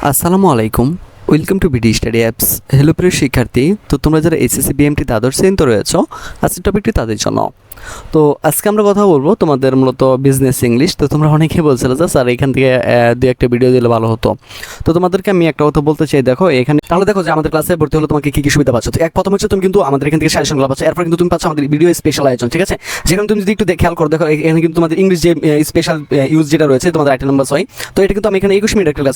আসসালামু আলাইকুম, welcome to BD study apps. Hello প্রিয় শিক্ষার্থী, তো তোমরা যারা এসএসসি বিএমটি দ্বাদশ শ্রেণীতে রয়েছো, আজকের টপিকটি তাদের জন্য। তো আজকে আমরা কথা বলবো তোমাদের মূলত বিজনেস ইংলিশ। তো তোমরা অনেকেই বলছিলে যে স্যার এখান থেকে দু একটা ভিডিও দিলে ভালো হতো। তো তোমাদেরকে আমি একটা কথা বলতে চাই, দেখো এখানে তাহলে দেখো যে আমাদের ক্লাসে ভর্তি হলে তোমাকে কি সুবিধা পাচ্ছ। তো প্রথম হচ্ছে তুমি কিন্তু আমাদের এখান থেকে সাজেশনগুলো পাচ্ছ, এরপর কিন্তু তুমি পাচ্ছ আমাদের ভিডিও স্পেশাল আয়োজন, ঠিক আছে? যেখানে তুমি যদি একটু খেয়াল করো, দেখো এখানে কিন্তু তোমাদের ইংলিশ যে স্পেশাল ইউজ যেটা রয়েছে তোমাদের আইটেম নাম্বার 6। তো এটা কিন্তু আমি এখানে 21 মিনিট একটা ক্লাস,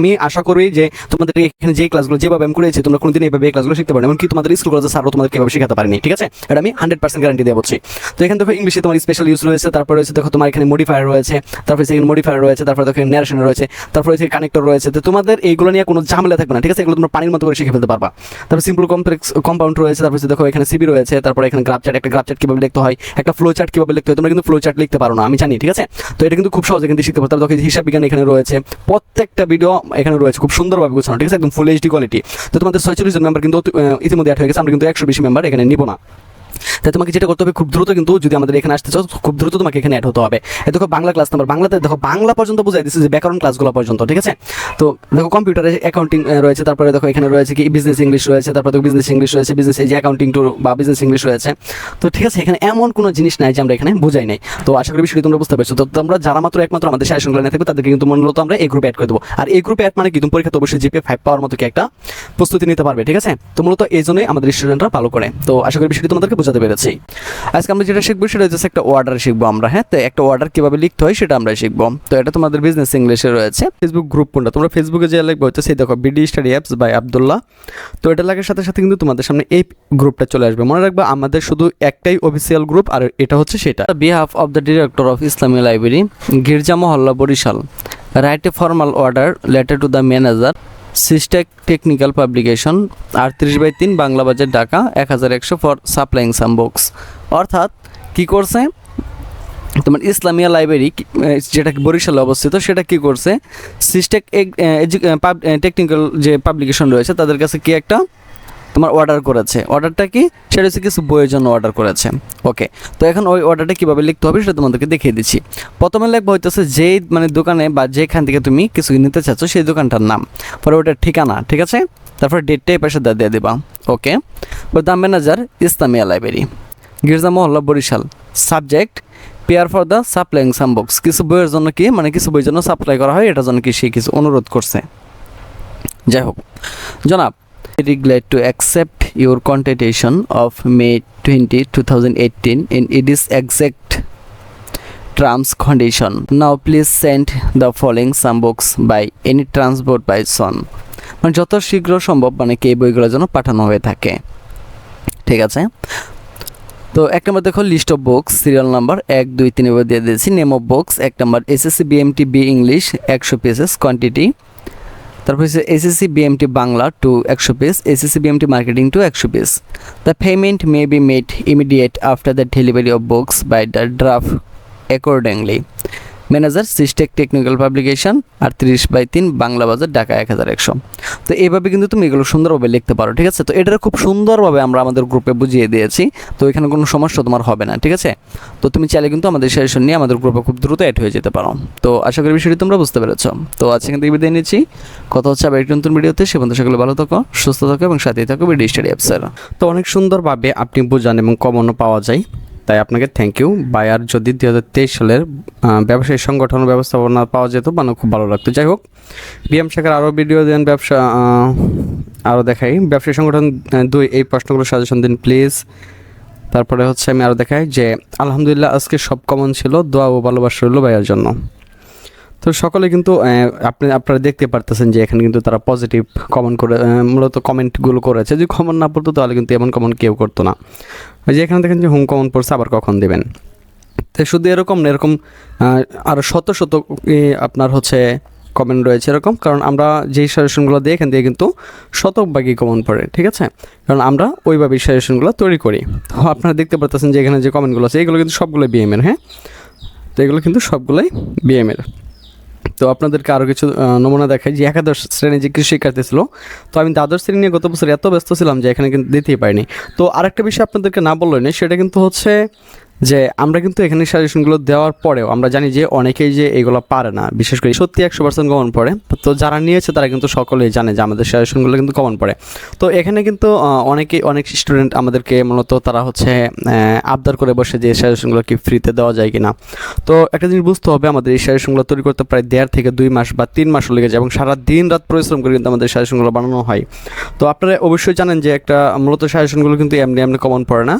আমি আশা করি যে তোমাদের এখানে যে ক্লাসগুলো যেভাবে আমি করেছি তোমরা কোনোদিন এইভাবে এই ক্লাসগুলো শিখতে পারো, এমনকি তোমাদের স্কুল কলেজে স্যারও তোমাদেরকে এভাবে শেখাতে পারেনি, ঠিক আছে? এটা আমি 100% গ্যারান্টি দিয়ে বলছি। তো এখানে দেখো ইংলিশে তোমার স্পেশাল ইউজ রয়েছে, তারপর রয়েছে দেখো তোমার এখানে মডিফায়ার রয়েছে, তারপর সেকেন্ড মডিফায়ার রয়েছে, তারপর দেখো ন্যারেশন রয়েছে, তারপর রয়েছে কানেক্টর রয়েছে। তো তোমাদের এইগুলো নিয়ে কোনো ঝামেলা থাকবে না, ঠিক আছে? এগুলো তোমরা পানির মতো করে শিখে ফেলতে পারবা। তারপর সিম্পল কমপ্লেক্স কম্পাউন্ড রয়েছে, তারপর দেখো এখানে সিবি রয়েছে, তারপর এখানে গ্রাফ চার্ট, একটা গ্রাফ চার্ট কিভাবে লিখতে হয়, একটা ফ্লো চার্ট কিভাবে লিখতে হয়। তোমরা কিন্তু ফ্লো চার্ট লিখতে পারো না, আমি জানি, ঠিক আছে? তো এটা কিন্তু খুব সহজে কিন্তু শিখতে পারো। তারপর দেখো হিসাব বিজ্ঞান এখানে রয়েছে, প্রত্যেকটা ভিডিও এখানে রয়েছে খুব সুন্দরভাবে গোছানো, ঠিক আছে? একদম ফুল এইচডি কোয়ালিটি। তো তোমাদের 46 জন মেম্বার কিন্তু ইতিমধ্যে অ্যাড হয়ে গেছে, আমরা কিন্তু 100 বেশি মেম্বার এখানে নিব না। তাই তোমাকে যেটা করতে হবে খুব দ্রুত, কিন্তু যদি আমাদের এখানে আসতে চাও খুব দ্রুত তোমাকে এখানে অ্যাড হতে হবে। দেখো বাংলা ক্লাস নাম্বার, বাংলাতে দেখো বাংলা পর্যন্ত বুঝাই দিচ্ছে, যে ব্যাকরণ ক্লাসগুলো পর্যন্ত, ঠিক আছে? তো দেখো কম্পিউটারে অ্যাকাউন্টিং রয়েছে, তারপরে দেখো এখানে রয়েছে কি বিজনেস ইংলিশ রয়েছে, তারপরে দেখো বিজনেস ইংলিশ রয়েছে, বিজনেস এই যে অ্যাকাউন্টিং টু বা বিজনেস ইংলিশ রয়েছে। তো ঠিক আছে, এখানে এমন কোনো জিনিস নাই যে আমরা এখানে বুঝাই নাই। তো আশা করি বিষয়টি তোমরা বুঝতে পারছো। তো তোমরা যারা একমাত্র আমাদের সাজেশনগুলো নিয়ে থাকবে তাদেরকে কিন্তু মূলত আমরা এই গ্রুপে অ্যাড করে দেবো। আর এই গ্রুপে অ্যাড মানে কি, তুমি পরীক্ষাতে অবশ্যই জিপিএ 5 পাওয়ার মতো কি একটা প্রস্তুতি নিতে পারবে, ঠিক আছে? তো মূলত এই জন্যই আমাদের স্টুডেন্টরা ভালো করে। তো আশা করি বিষয়টি তোমাদেরকে বোঝাতে পেরেছি। আজকে আমরা যেটা শিখবো সেটা হচ্ছে একটা অর্ডার শিখবো আমরা, হ্যাঁ? তো একটা অর্ডার কিভাবে লিখতে হয় সেটা আমরা শিখবো। তো এটা তোমাদের বিজনেস ইংলিশে রয়েছে। ফেসবুক গ্রুপ কোনটা, তোমরা ফেসবুকে যে লিখবে হচ্ছে সেই দেখো BD study apps by Abdullah. তো এটা লাগার সাথে সাথে কিন্তু তোমাদের সামনে এই গ্রুপটা চলে আসবে। মনে রাখবে আমাদের শুধু একটাই অফিসিয়াল গ্রুপ, আর এটা হচ্ছে সেটা। Behalf of the director of Islami library, গির্জা মহল্লা, Barisal, write a formal order letter to the manager, Systech technical publication, 38/3 Bangla Bazar, Dhaka 1100 for supplying some books. অর্থাৎ কী করছে তোমার ইসলামিয়া লাইব্রেরি, যেটা বরিশালে অবস্থিত, সেটা কি করছে, সিস্টেক টেকনিক্যাল যে পাবলিকেশন রয়েছে তাদের কাছে কি একটা তোমার অর্ডার করেছে। অর্ডারটা কি, সেটা হচ্ছে কিছু বইয়ের জন্য অর্ডার করেছে। ওকে, তো এখন ওই অর্ডারটা কীভাবে লিখতে হবে সেটা তোমাদেরকে দেখিয়ে দিচ্ছি। প্রথমে লিখবো হইতেছে যেই দোকানে বা যেখান থেকে তুমি কিছু নিতে চাচ্ছ সেই দোকানটার নাম, পরে ওটার ঠিকানা, ঠিক আছে? তারপরে ডেটটা এই পাশে দিয়ে দেবা। Okay, the manager Islamia library, গির্জা মহল্লা, Barishal, subject prayer for the supplying some books, কিছু বইয়ের জন্য কি কিছু বইয়ের জন্য সাপ্লাই করা হয়, এটার জন্য কি সে কিছু অনুরোধ করছে। যাই হোক, জনাব, very glad to accept your contribution of May 20, 2018 in its exact terms condition. Now please send the following some books by any transport by son. যত শীঘ্র সম্ভব কি এই বইগুলোর জন্য পাঠানো হয়ে থাকে, ঠিক আছে? তো এক নম্বর দেখো list of books, serial number 1, 2, 3 এবার দিয়ে দিয়েছি। নেম অফ বুকস, এক number SSC BMT B English 100 pieces quantity, তারপর হচ্ছে SSC BMT Bangla 2 100 piece, SSC BMT marketing 2 100 piece. The payment may be made immediate after the delivery of books by the draft accordingly. Manager, Systech technical publication, 38/3 Bangla Bazar, Dhaka 1100। তো এইভাবে কিন্তু তুমি এগুলো সুন্দরভাবে লিখতে পারো, ঠিক আছে? তো এটা খুব সুন্দরভাবে আমরা আমাদের গ্রুপে বুঝিয়ে দিয়েছি, তো এখানে কোনো সমস্যা তোমার হবে না, ঠিক আছে? তো তুমি চাইলে কিন্তু আমাদের সাজেশন নিয়ে আমাদের গ্রুপে খুব দ্রুত অ্যাড হয়ে যেতে পারো। তো আশা করি বিষয়টি তোমরা বুঝতে পেরেছো। তো আজকে এখান থেকে বিদায় নিচ্ছি, কথা হচ্ছে আবার একটি নতুন ভিডিওতে। সে পর্যন্ত সকলে ভালো থাকো, সুস্থ থাকো এবং সাথেই থাকো বিডি স্টাডি অ্যাপসের। তো অনেক সুন্দরভাবে আপনি বোঝান এবং কমনও পাওয়া যায়, তাই আপনাকে থ্যাংক ইউ। বায়ার যদি 2023 সালের ব্যবসায়ী সংগঠন ব্যবস্থাপনা পাওয়া যেত খুব ভালো লাগতো। যাই হোক, বিএম শাখার আরও ভিডিও দেন, ব্যবসা আরও দেখাই, ব্যবসায়ী সংগঠন 2 এই প্রশ্নগুলো সাজেশন দিন প্লিজ। তারপরে হচ্ছে আমি আরও দেখাই যে আলহামদুলিল্লাহ আজকে সব কমন ছিল, দোয়া ও ভালোবাসা রইল ভাইয়ার জন্য। তো সকলে কিন্তু আপনারা দেখতে পারতেছেন যে এখানে কিন্তু তারা পজিটিভ কমেন্ট করে মূলত কমেন্টগুলো করেছে। যদি কমন না পড়তো তাহলে কিন্তু এমন কমন কেউ করতো না। যে এখানে দেখেন যে হোম কমন পড়ছে, আবার কখন দেবেন। তাই শুধু এরকম না, এরকম আরও শত আপনার হচ্ছে কমেন্ট রয়েছে এরকম, কারণ আমরা যেই সাজেশনগুলো দিই এখান থেকে কিন্তু শতভাগই কমন পড়ে, ঠিক আছে? কারণ আমরা ওইভাবেই সাজেশনগুলো তৈরি করি। তো আপনারা দেখতে পারতেছেন যে এখানে যে কমেন্টগুলো আছে এগুলো কিন্তু সবগুলোই বিএমের, হ্যাঁ? তো এগুলো কিন্তু সবগুলোই বিএমের। তো আপনাদেরকে আরও কিছু নমুনা দেখাই যে একাদশ শ্রেণী যে কৃষি শিক্ষার্থী ছিল, তো আমি দ্বাদশ শ্রেণী নিয়ে গত বছর এত ব্যস্ত ছিলাম যে এখানে কিন্তু দিতেই পারিনি। তো আরেকটা বিষয় আপনাদেরকে না বললেই নেই, সেটা কিন্তু হচ্ছে যে আমরা কিন্তু এখানে সাজেশনগুলো দেওয়ার পরেও আমরা জানি যে অনেকেই যে এগুলো পারে না, বিশেষ করে সত্যি 100% কমন পড়ে। তো যারা নিয়েছে তারা কিন্তু সকলেই জানে যে আমাদের সাজেশনগুলো কিন্তু কমন পড়ে। তো এখানে কিন্তু অনেক স্টুডেন্ট আমাদেরকে মূলত তারা হচ্ছে আবদার করে বসে যে সাজেশনগুলো কি ফ্রিতে দেওয়া যায় কিনা। তো একটা জিনিস বুঝতে হবে, আমাদের এই সাজেশনগুলো তৈরি করতে প্রায় 1.5 থেকে 2 মাস বা 3 মাসও লেগে যায় এবং সারা দিন রাত পরিশ্রম করে কিন্তু আমাদের সাজেশনগুলো বানানো হয়। তো আপনারা অবশ্যই জানেন যে একটা মূলত সাজেশনগুলো কিন্তু এমনি এমনি কমন পড়ে না।